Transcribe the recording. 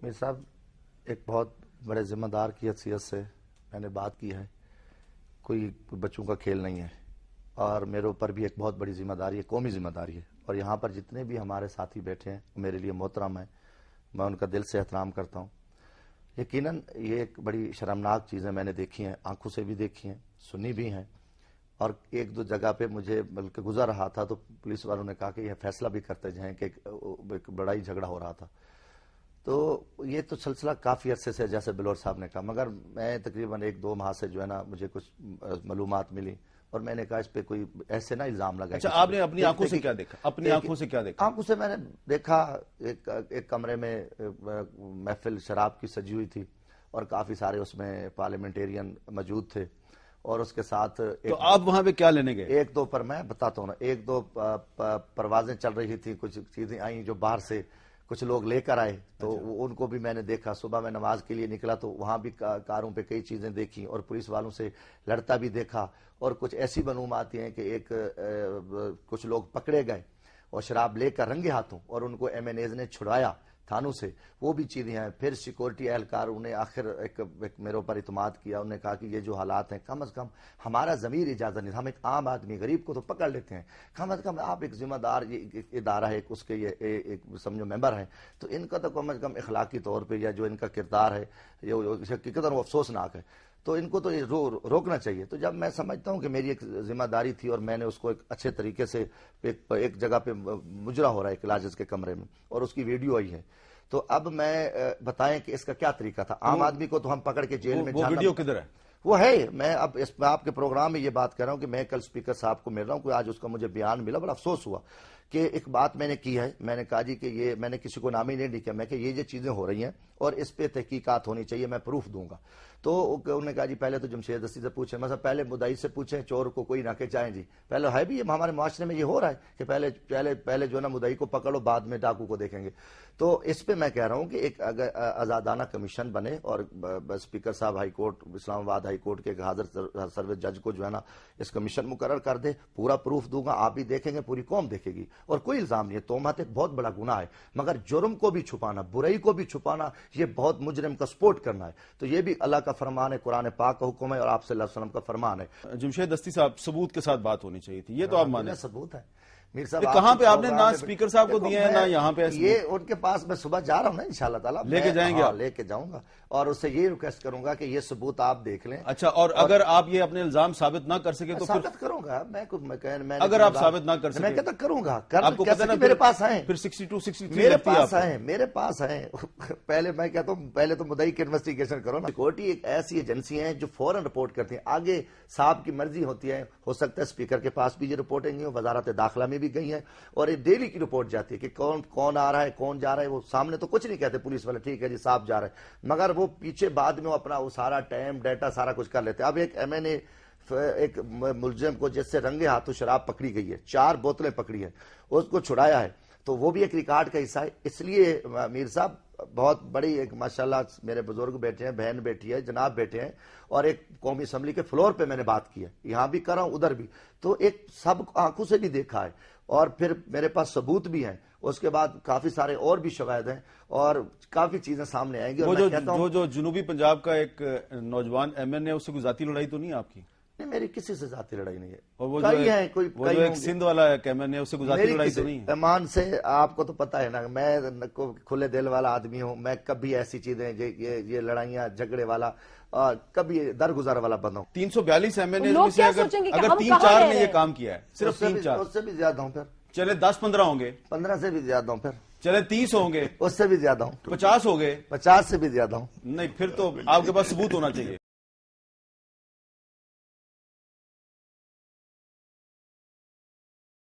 میر صاحب ایک بہت بڑے ذمہ دار کی حیثیت سے میں نے بات کی ہے. کوئی بچوں کا کھیل نہیں ہے اور میرے اوپر بھی ایک بہت بڑی ذمہ داری ہے, قومی ذمہ داری ہے. اور یہاں پر جتنے بھی ہمارے ساتھی بیٹھے ہیں میرے لیے محترم ہیں, میں ان کا دل سے احترام کرتا ہوں. یقیناً یہ ایک بڑی شرمناک چیزیں میں نے دیکھی ہیں, آنکھوں سے بھی دیکھی ہیں, سنی بھی ہیں. اور ایک دو جگہ پہ مجھے بلکہ گزر رہا تھا تو پولیس والوں نے کہا کہ یہ فیصلہ بھی کرتے جائیں کہ ایک بڑا ہی جھگڑا ہو رہا تھا. تو یہ تو سلسلہ کافی عرصے سے, جیسے بلور صاحب نے کہا, مگر میں تقریباً 1-2 ماہ سے جو ہے نا مجھے کچھ معلومات ملی اور میں نے کہا اس پہ کوئی ایسے نہ الزام لگا. اچھا, آپ نے اپنی آنکھوں سے کیا دیکھا؟ اپنی آنکھوں سے کیا دیکھا؟ آنکھوں سے میں نے دیکھا ایک کمرے میں محفل شراب کی سجی ہوئی تھی اور کافی سارے اس میں پارلیمنٹیرین موجود تھے اور اس کے ساتھ تو آپ وہاں پہ کیا لینے گئے؟ 1-2 پر میں بتاتا ہوں نا, 1-2 پروازیں چل رہی تھیں, کچھ چیزیں آئیں جو باہر سے کچھ لوگ لے کر آئے تو ان کو بھی میں نے دیکھا. صبح میں نماز کے لیے نکلا تو وہاں بھی کاروں پہ کئی چیزیں دیکھی اور پولیس والوں سے لڑتا بھی دیکھا. اور کچھ ایسی معلومات ہیں کہ کچھ لوگ پکڑے گئے اور شراب لے کر رنگے ہاتھوں اور ان کو MNAs نے چھڑایا تھانوں سے, وہ بھی چیزیں ہیں. پھر سیکورٹی اہلکار انہیں آخر ایک میرے اوپر اعتماد کیا, انہوں نے کہا کہ یہ جو حالات ہیں کم از کم ہمارا ضمیر اجازت نہیں, ہم ایک عام آدمی غریب کو تو پکڑ لیتے ہیں, کم از کم آپ ایک ذمہ دار ادارہ ہے, اس کے یہ ایک سمجھو ممبر ہیں, تو ان کا تو کم از کم اخلاقی طور پہ یا جو ان کا کردار ہے یہ حقیقت وہ افسوسناک ہے, تو ان کو تو یہ روکنا چاہیے. تو جب میں سمجھتا ہوں کہ میری ایک ذمہ داری تھی اور میں نے اس کو ایک اچھے طریقے سے ایک جگہ پہ مجرا ہو رہا ہے کلاجز کے کمرے میں اور اس کی ویڈیو آئی ہے, تو اب میں بتائیں کہ اس کا کیا طریقہ تھا. عام آدمی کو تو ہم پکڑ کے جیل میں وہ ویڈیو کدھر ہے؟ وہ ہے, میں اب اس میں آپ کے پروگرام میں یہ بات کر رہا ہوں کہ میں کل اسپیکر صاحب کو مل رہا ہوں, کوئی آج اس کا مجھے بیان ملا, بڑا افسوس ہوا کہ ایک بات میں نے کی ہے. میں نے کہا جی کہ یہ میں نے کسی کو نام ہی نہیں لکھا, میں کہ یہ چیزیں ہو رہی ہیں اور اس پہ تحقیقات ہونی چاہیے, میں پروف دوں گا. تو انہوں نے کہا جی پہلے تو جمشید دستی سے پوچھیں, مثلا پہلے مدعی سے پوچھیں, چور کو کوئی نہ کہ چاہیں جی, پہلے ہے بھی ہمارے معاشرے میں یہ ہو رہا ہے کہ پہلے جو ہے نا مدعی کو پکڑو بعد میں ڈاکو کو دیکھیں گے. تو اس پہ میں کہہ رہا ہوں کہ ایک آزادانہ کمیشن بنے اور اسپیکر صاحب ہائی کورٹ اسلام آباد ہائی کورٹ کے حاضر سروس جج کو جو ہے نا اس کمیشن مقرر کر دے. پورا پروف دوں گا, آپ بھی دیکھیں گے, پوری قوم دیکھے گی. اور کوئی الزام نہیں ہے, تہمت ایک بہت بڑا گناہ ہے, مگر جرم کو بھی چھپانا, برائی کو بھی چھپانا, یہ بہت مجرم کا سپورٹ کرنا ہے. تو یہ بھی اللہ کا فرمان ہے, قرآن پاک کا حکم ہے اور آپ صلی اللہ علیہ وسلم کا فرمان ہے. جمشید دستی صاحب, ثبوت کے ساتھ بات ہونی چاہیے تھی, یہ تو آپ مانیں. ثبوت ہے میر صاحب, کہاں پہ آپ نے نہ اسپیکر صاحب کو دیے ہیں نہ یہاں پہ؟ یہ ان کے پاس میں صبح جا رہا ہوں نا انشاءاللہ تعالیٰ, لے کے جائیں گے؟ لے کے جاؤں گا اور اس سے یہ ریکویسٹ کروں گا کہ یہ ثبوت آپ دیکھ لیں. اچھا, اور اگر آپ یہ اپنے الزام ثابت نہ کر سکے تو ثابت کروں گا میں, اگر آپ ثابت نہ کر سکے میں کہتا کروں گا, آپ کو پتہ ہے میرے پاس ہیں, پھر 62-63 میرے پاس ہیں. پہلے میں کہتا ہوں پہلے تو مدعی کی انویسٹیگیشن کرو نا. سیکورٹی ایک ایسی ایجنسی ہیں جو فوراً رپورٹ کرتی ہیں, آگے صاحب کی مرضی ہوتی ہے, ہو سکتا ہے اسپیکر کے پاس بھی یہ رپورٹیں گئی ہوں, وزارت داخلہ میں بھی گئی ہیں اور ایک ڈیلی کی رپورٹ جاتی ہے کہ کون آ رہا ہے کون جا رہا ہے. وہ سامنے تو کچھ نہیں کہتے پولیس والے, ٹھیک ہے جی صاحب جا رہے ہیں, مگر وہ پیچھے بعد میں وہ اپنا وہ سارا ٹائم ڈیٹا سارا کچھ کر لیتے ہیں. اب ایک MNA ایک ملزم کو جس سے رنگے ہاتھوں شراب پکڑی گئی ہے, 4 بوتلیں پکڑی ہیں, اس کو چھڑایا ہے, تو وہ بھی ایک ریکارڈ کا حصہ ہے. اس لیے میر صاحب بہت بڑی ایک ماشاءاللہ میرے بزرگ بیٹھے ہیں, بہن بیٹھی ہے, جناب بیٹھے ہیں, اور ایک قومی اسمبلی کے فلور پہ میں نے بات کی ہے, یہاں بھی کر رہا ہوں ادھر بھی, تو ایک سب آنکھوں سے بھی دیکھا ہے اور پھر میرے پاس ثبوت بھی ہیں. اس کے بعد کافی سارے اور بھی شواہد ہیں اور کافی چیزیں سامنے آئیں گی. اور جو جنوبی پنجاب کا ایک نوجوان MNA, اس سے کوئی ذاتی لڑائی تو نہیں ہے آپ کی؟ نہیں, میری کسی سے ذاتی لڑائی نہیں ہے. اور وہ جو ایک سندھ والا MNA, اس سے کوئی ذاتی لڑائی تو نہیں ہے؟ ایمان سے آپ کو تو پتا ہے نا, میں کھلے دل والا آدمی ہوں, میں کبھی ایسی چیزیں یہ لڑائیاں جھگڑے والا اور کبھی درگزر والا بندہ ہوں. 342 MNA میں سے اگر 3-4 نے یہ کام کیا ہے, صرف 3-4, اس سے بھی زیادہ ہوں, پھر چلے 10-15 ہوں گے, 15 سے بھی زیادہ ہوں, پھر چلے 30 ہوں گے, اس سے بھی زیادہ ہوں, 50 ہو گئے, 50 سے بھی زیادہ ہوں. نہیں, پھر تو آپ کے پاس ثبوت ہونا چاہیے.